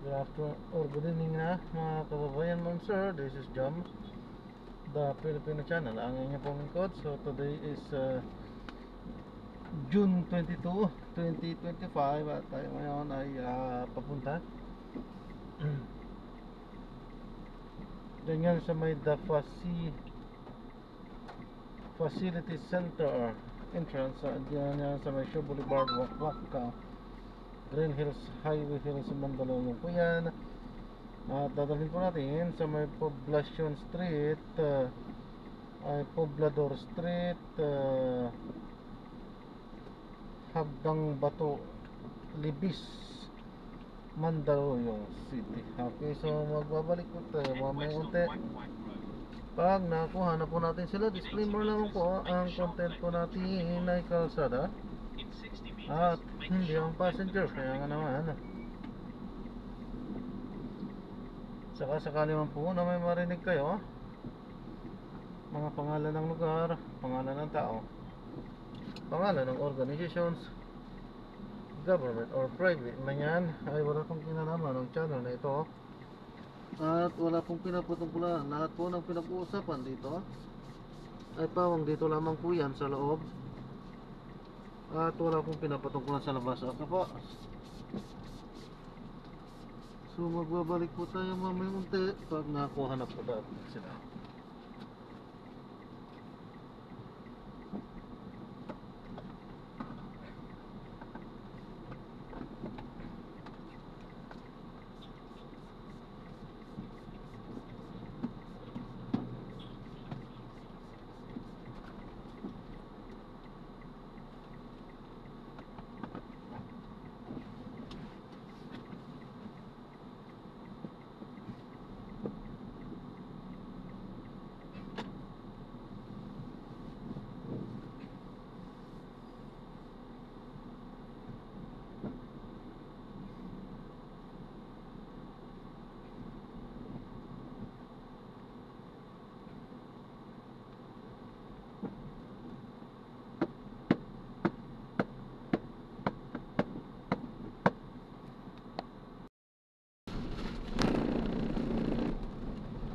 Good afternoon or good evening na mga kababayan, ma'am sir. This is Jam, the Filipino channel. Ang inyong pong lingkod. So today is June 22, 2025 at tayo ngayon ay papunta ganyan sa may The Facility Center entrance diyan sa may Shaw Boulevard, Wakwak, Green Hills Highway, Hills, Mandaluyong po yan. At dadalhin po natin sa may Poblacion Street, ay Poblador Street, Hagdang Bato, Libis, Mandaluyong City. Okay, so magbabalik po tayo mamaya unti. Pag nakuha na po natin sila, disclaimer naman po, ang content po natin ay kalsada at hindi ang passenger. Kaya nga naman, saka sakali man po na may marinig kayo, mga pangalan ng lugar, pangalan ng tao, pangalan ng organizations, government or private man yan, ay wala pong kinalaman ng channel na ito. At wala pong pinaputungkulan. Lahat po ng pinag-uusapan dito ay pawang dito lamang po yan sa loob. At wala pong pinapatungkulan sa labas. Okay po. So magbabalik po tayo mamaya unti pag nakuha na po natin sila.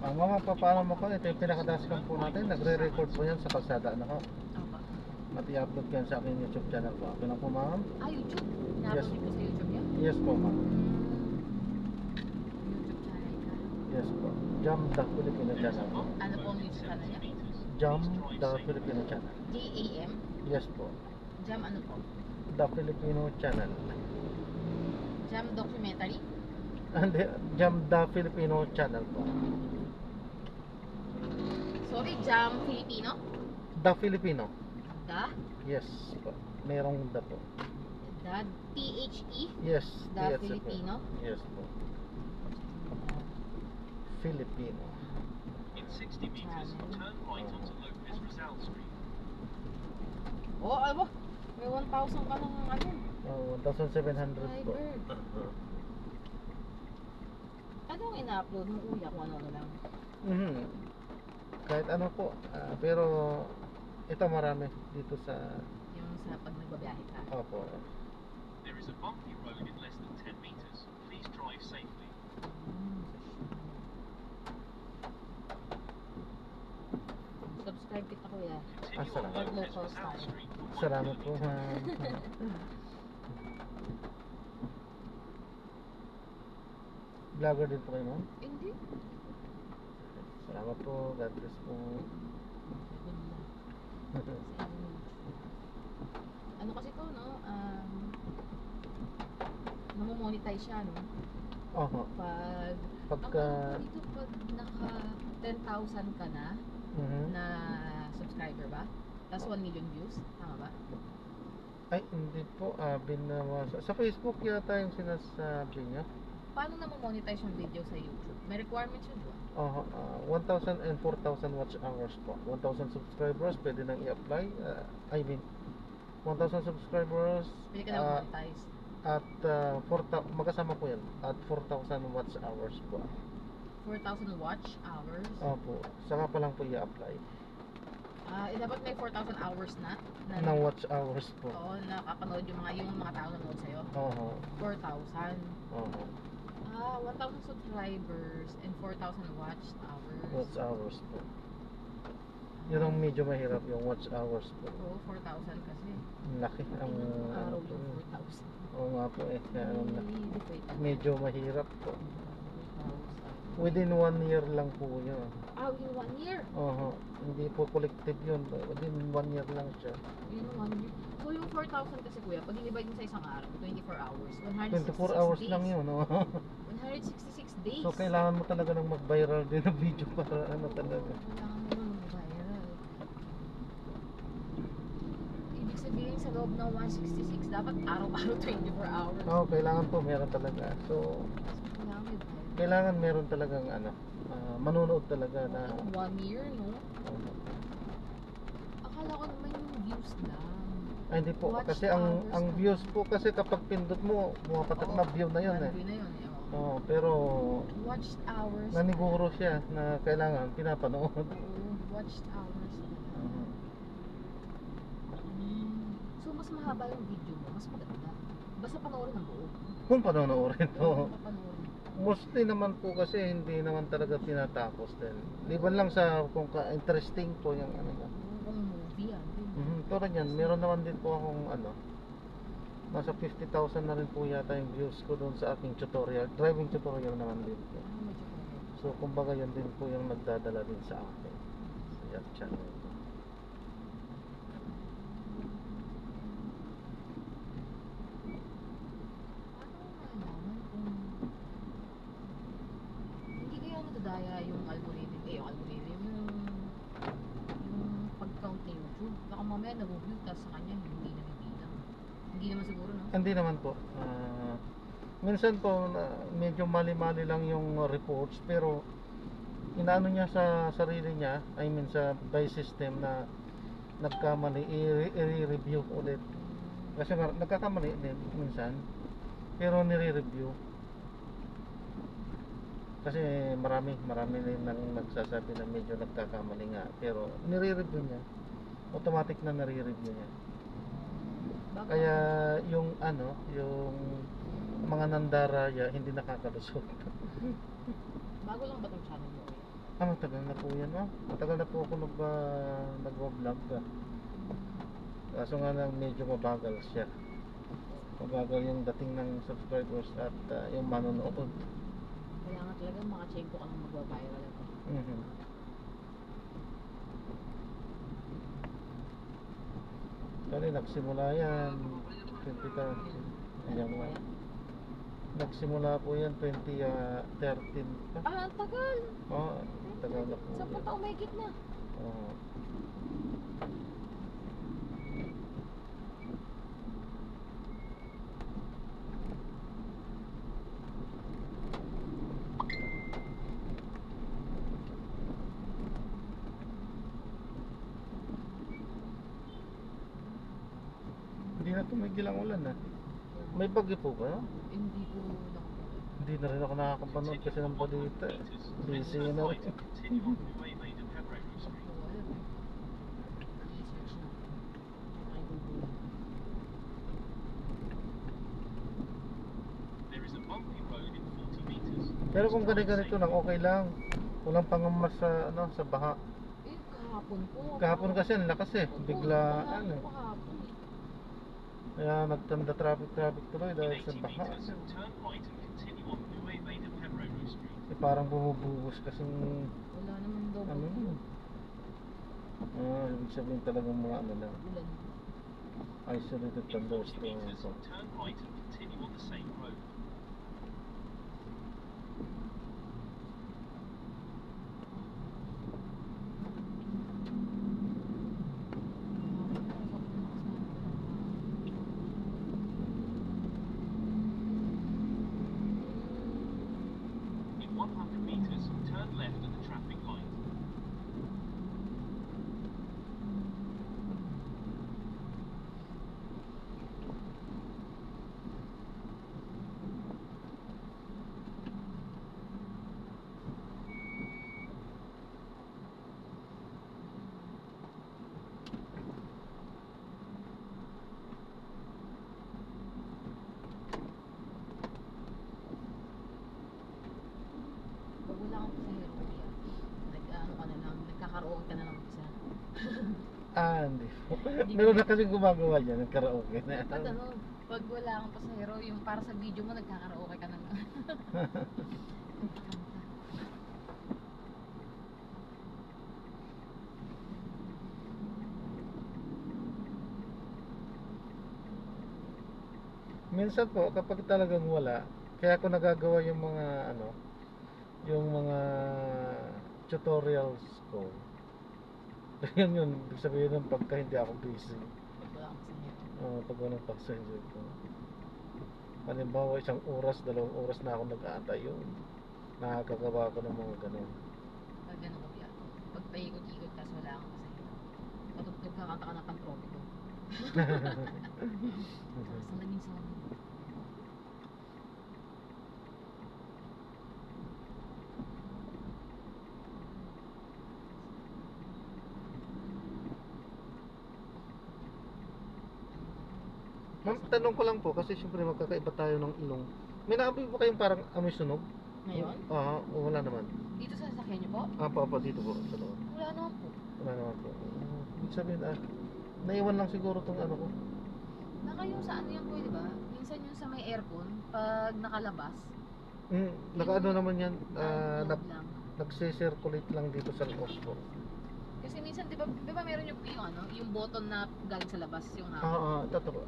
Ang mga papaalam mo ko, ito yung pinakadaskan po natin. Nagre-record po yan sa kalsada. Ano ko? At i-upload ko yan sa aking YouTube channel po. Okay na po, ma'am? YouTube? Yes. Na-upload ko sa YouTube yan? Yes po, ma'am. YouTube channel ka? Yes po. Jam the Filipino channel po. Ano po ang YouTube channel niya? Jam the Filipino channel. J-A-M? Yes po. Jam ano po? The Filipino channel. Jam documentary? And Jam the Filipino channel po. Sorry, Jam Filipino? The Filipino. Da? Yes po. Merong the po. Da? T-H-E? Yes. The yes, Filipino? Po. Yes po. Filipino. In 60 meters, turn right onto Lopez Rizal Street. Oh, ano? May 1,000 ka ng ano? 1,700 po. Driver. Ano ang ina-upload mo, kuya? Kung ano lang? Kahit ano po. Pero ito marami dito sa... Yung sa pag nagbabiyahe ka? Opo. There is a bumpy road in less than 10 meters. Please drive safely. Subscribe kita, kuya. Continue on salamat. Lopez Local Rizal style. Street for 1 Salamat po, kilometer. ma'am. Vlogger din po kayo, ma'am? Hindi. Salamat po. God bless po. Ano kasi to, no? Namo-monetize siya, no? Oho. Pagka... Ang dito, pag naka 10,000 ka na, na subscriber ba? Tapos 1 million views, tama ba? Ay, hindi po. Sa Facebook yata yung sinasabi niya. Paano namo-monetize yung video sa YouTube? May requirements yun, ba? 1,000 and 4,000 watch hours po. 1,000 subscribers, pwede nang i-apply. I mean, 1,000 subscribers Pwede ka na monetize. at magkasama po yan. At 4,000 watch hours po. 4,000 watch hours? Opo. Saka pa lang po i-apply. Dapat may 4,000 hours na? Na watch hours po. Oo, nakapanood yung mga tao nanood sa'yo? Oo. 4,000. Oo. 1,000 subscribers and 4,000 watch hours. Watch hours po. Yun ang medyo mahirap, yung watch hours po. Oo, 4,000 kasi. Laki ang Ilang ano araw po. yung 4,000? Oo nga po eh. Kaya ang laki. Medyo Medyo mahirap po. 4,000. Within 1 year lang po yun. Within 1 year? Oo. Hindi po collective yun. Within 1 year lang siya. Yun 1 year. So yung 4,000 kasi kuya, pag i-divide mo sa isang araw, 24 hours, 24 166 hours days. lang yun. Oo. 166 days. So kailangan mo talaga ng mag-viral din na video para ano talaga. Kailangan mo naman mag-viral. Ibig sabihin sa loob ng 166, dapat araw-araw 24 hours. Oo, kailangan po meron talaga. So Kailangan may viral. kailangan meron talagang ano, manonood talaga na 1 year, no? ano. Akala ko naman yung views lang. Ay, hindi po Watch kasi ang hours na. views po kasi kapag pindot mo pumapatak na view na yun eh. View na yun eh. Oo. Oo, pero Watched hours. naniguro siya na kailangan pinapanood. Oo, watched hours. Mhm. So, mas mahaba yung video mo, mas maganda. Basta panoorin ng buo. Kung panonoorin to. Panoorin. Mostly naman po kasi hindi naman talaga tinatapos din. Liban lang sa kung interesting po yung ano ba. Kung movie yan. Tulad yan, meron naman din po akong ano, nasa 50,000 na rin po yata yung views ko doon sa aking tutorial, driving tutorial naman din po. Medyo kaya. So kumbaga yun din po yung nagdadala din sa akin sa YouTube channel. Paano mo nalaman kung hindi kaya nadadaya yung algorithm, yung algorithm, yung pag-count ni YouTube. Baka mamaya nag-view, tapos sa kanya hindi nabibilang. Hindi naman siguro, no? Hindi naman po. Minsan po medyo mali-mali lang yung reports pero inaano niya sa sarili niya, I mean sa by system na nagkamali, i-review ulit. Kasi nagkakamali din minsan pero nire-review. Kasi marami rin nang nagsasabi na medyo nagkakamali nga pero nire-review niya. Automatic na nire-review niya. Bago Kaya yung ano, yung mga nandaraya hindi nakakalusot. bago lang ba itong channel mo? Matagal na po yan, matagal na po ako nagwa-vlog kaso nga lang medyo mabagal siya, mabagal yung dating ng subscribers at yung manonood. Kailangan talaga maka-check ko kung magwa-viral ako. Kali nagsimula yan 2013. Ayan mo. Nagsimula po yan 2013 pa. Ang tagal! Oo, tagal na po Sa yan. taong may gitna. Oo. Hindi na tumigil ang ulan May bagyo po ba? Hindi ko nakapagod. Hindi na rin ako nakakapanood kasi ng balita eh. Busy Turn na right rin. and continue on New Way Maiden Pembroke Street. I-search na. Ay, Google. There is a bumpy road in 40 meters. Pero kung ganito lang, okay lang. Walang pangamas sa, ano, sa baha. Kahapon po. Kahapon kasi ang lakas eh. Biglaan eh. Kahapon. Kaya nagtanda traffic tuloy In dahil sa 80 baha. meters, turn right and continue on New Way Maiden Pembroke Street. Parang bumubuhos kasing Wala naman daw. ano yun. Ibig sabihin talagang mga ano lang, Ulan. isolated In 40 thunderstorm. meters, turn right and continue on the same road. In 100 meters, turn left at the traffic light. Hindi po. Meron na kasing gumagawa dyan, ng karaoke. Dapat ano, pag wala kang pasahero, yung para sa video mo, nagkakaraoke ka na lang. Minsan po, kapag talagang wala, kaya ako nagagawa yung mga ano, yung mga tutorials ko. Yan yun, ibig sabihin nun pagka hindi ako busy. Pag wala kang pasahero. Pag walang passenger ko. Halimbawa, 1 oras, 2 oras na ako nag-aantay yun. Nakakagawa ko ng mga ganun. Pag gano'n ko biya. Pag paikot-ikot ka, wala kang pasahero. Patugtog ka, kanta ka na pang-tropico. Salamin sa amin. Ma'am, tanong ko lang po, kasi siyempre magkakaiba tayo ng ilong. May naamoy po kayong parang amoy sunog? Ngayon? O wala naman. Dito sa sasakyan niyo po? Apa, dito po, sa loob. Wala naman po. Wala naman po. Ibig sabihin, naiwan lang siguro tong ano ko. Naka yung sa ano yan po, di ba? Minsan yung sa may aircon, pag nakalabas, Nakaano naman yan, loob lang. nagse-circulate lang dito sa loob po. Kasi minsan, di ba meron yung ano, yung button na galing sa labas, yung hapon. Ito po.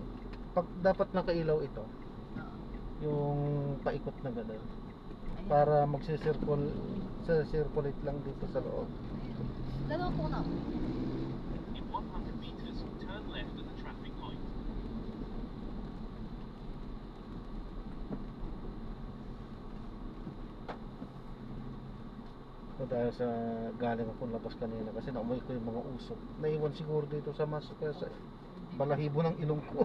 Pag dapat nakailaw ito, Oo. yung paikot na gano'n. Ayan. Para magse-circulate lang dito sa loob. Dalawa po na. In 100 meters, turn left at the traffic light. So dahil sa galing ako labas kanina kasi naamoy ko yung mga usok. Naiwan siguro dito sa sa balahibo ng ilong ko.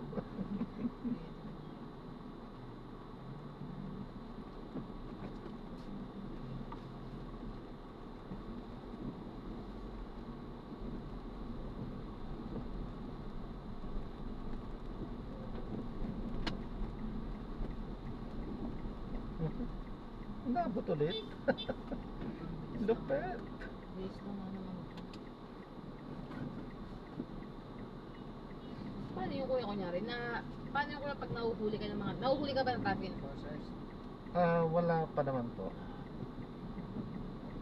Nabot ulit. Lupet. Bilis lang nga naman. Paano yung kuya kunyari na, paano yung kuya pag nahuhuli ka ng mga, nahuhuli ka ba ng traffic enforcers? Wala pa naman po.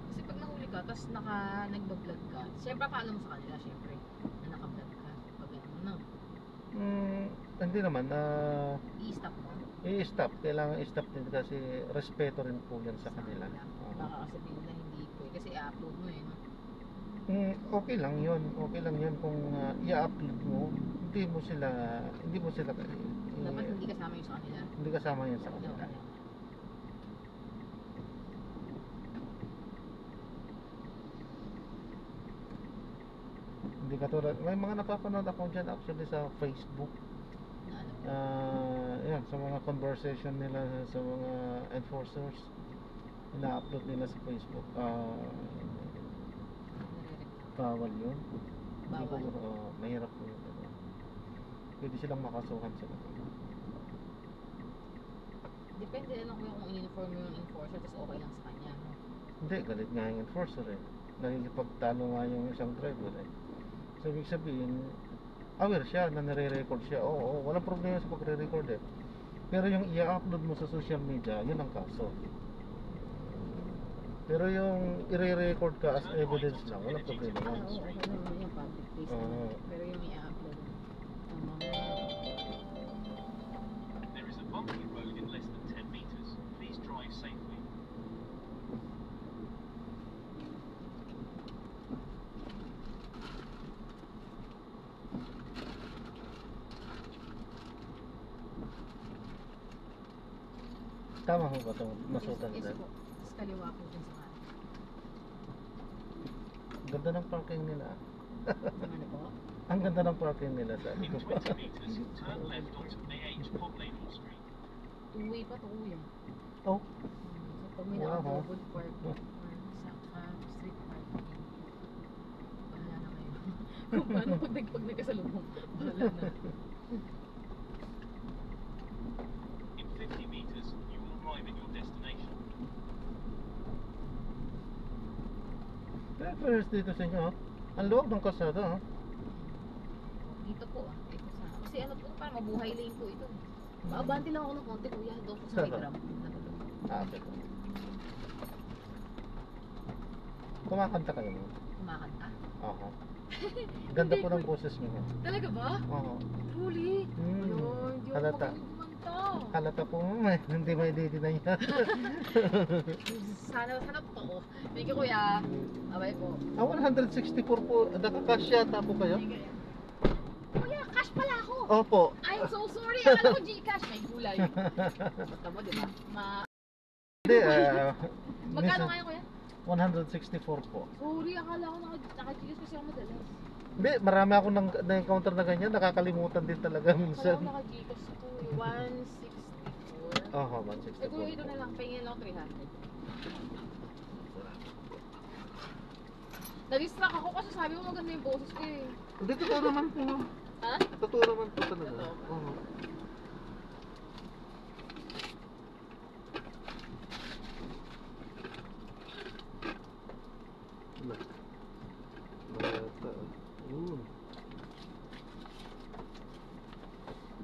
Kasi pag nahuli ka, tapos nagbablog ka, siyempre akala mo sa kanila, siyempre, na nakablog ka. Pag ano, no? Hindi naman. I-stop mo. I-stop. Kailangan i-stop din kasi respeto rin po yan sa kanila. Baka sabihin nila hindi po eh, kasi i-upload mo eh, no? Okay lang yun. Okay lang yun kung i-upload mo. Hindi mo sila Dapat hindi kasama yung sa kanila. hindi kasama yan sa kanila. Okay. Hindi katulad, may mga napapanood ako dyan actually sa Facebook. Na ano po. Yan, sa mga conversation nila sa mga enforcers, ina-upload nila sa Facebook. Bawal yun. Hindi ko, Bawal. mahirap po yun. Pwede silang makasuhan sila. Depende na lang kung uniform yung enforcer, tapos okay lang sa kanya, no? Hindi, galit nga yung enforcer eh. Nakikipagtalo nga yung isang driver eh. So, ibig sabihin, aware siya na nire-record siya. Oo, walang problema sa pagre-record eh. Pero yung i-upload mo sa social media, yun ang kaso. Pero yung i-record ka as evidence lang, walang problema Ah, yan. oo, okay naman yung public place naman. Pero yung i-upload, tama mo. There is a bumpy road in less than 10 meters. Please drive safely. Tama ho ba itong nasutan Yes nila? po. Tapos kaliwa po dun sa kanan. Ganda ng parking nila. Yung ano po? Ang ganda ng parking nila sa In 20 meters, turn left onto AH Poblacion Street. Two-way pa to kuya. Oh, So pag may Wow, naka-double park or sa street parking, bahala na kayo. Kung paano pag nagkasalubong, bahala na. In 50 meters, you will arrive at your destination. fairness dito sa inyo. Ang loob ng kalsada. Dito po ah. Ito sa, kasi ano po, parang mabuhay lane po ito. Maabante lang ako ng konti kuya. Doon po sa may Saan? gram. Okay po. Kumakanta kayo mo? Kumakanta. Oo. Ganda po ng boses niyo. Talaga ba? Oo. Truly? Hmm. Ano, hindi ako Halata. magaling kumanta. Halata po mo, hindi may didinay yan. Sana totoo. Thank you kuya. Abay po. 164 po, nakakasya po kayo? Thank you. Kuya, cash pala ako. Opo. I'm so sorry. Akala ko Gcash. May gulay. Basta mo, di ba? Hindi, Magkano nga yun, kuya? 164 po. Sorry, akala ko naka-Gcash kasi ako madalas. Hindi, marami ako na-encounter na ganyan, nakakalimutan din talaga Akala minsan. ko naka-Gcash ako. 164. Oo, Eh, kuya, ito 164 na lang. Pahingin lang ako 300. Na-distract ako kasi sabi mo maganda yung boses ko eh. Hindi, totoo naman po. Ha? Totoo naman po talaga. Totoo. Oo. Wala. Bata. Yun.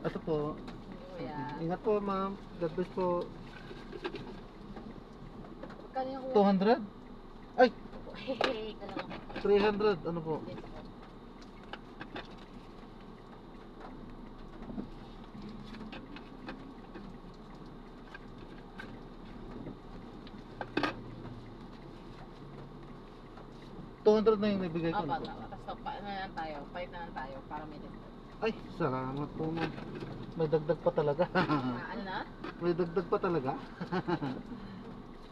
Ito po. Kuya. Ingat po, ma'am. God bless po. Magkano yung kuya? 200? Ay, Hehe, ka lang ako. 300. Ano po? Yes po. $200 na yung nabigay ko. Opo, ano po? tama. Tapos pa na lang tayo. Fight na lang tayo para may dagdag. Ay, salamat po, ma'am. May dagdag pa talaga. Ano na? May dagdag pa talaga.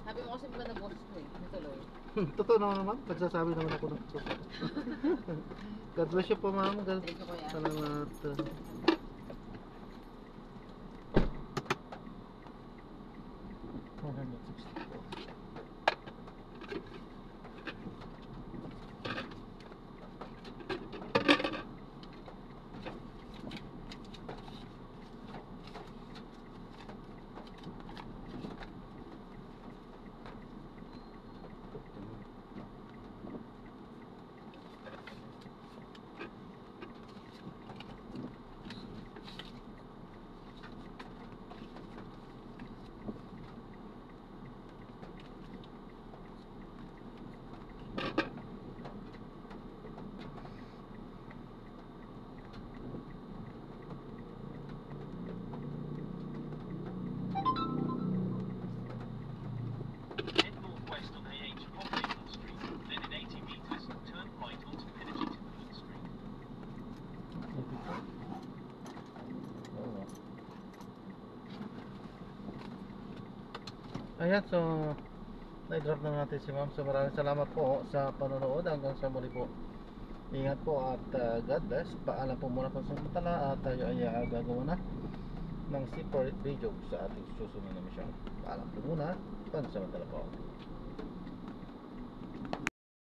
Sabi mo kasi maganda boses ko eh. Natuloy. Totoo naman naman. Pagsasabi naman ako ng totoo. God bless you po, ma'am. God. Thank you kuya. Salamat. Head northwest on AH from Maple Street, then in 80 meters, turn right onto Pinergy Timberland Street. Ayan, so na-drop na natin si ma'am. So maraming salamat po sa panonood. Hanggang sa muli po. Ingat po at God bless. Paalam po muna pansamantala at tayo ay gagawa na ng separate video sa ating susunod na misyon. Paalam po muna. Pansamantala po.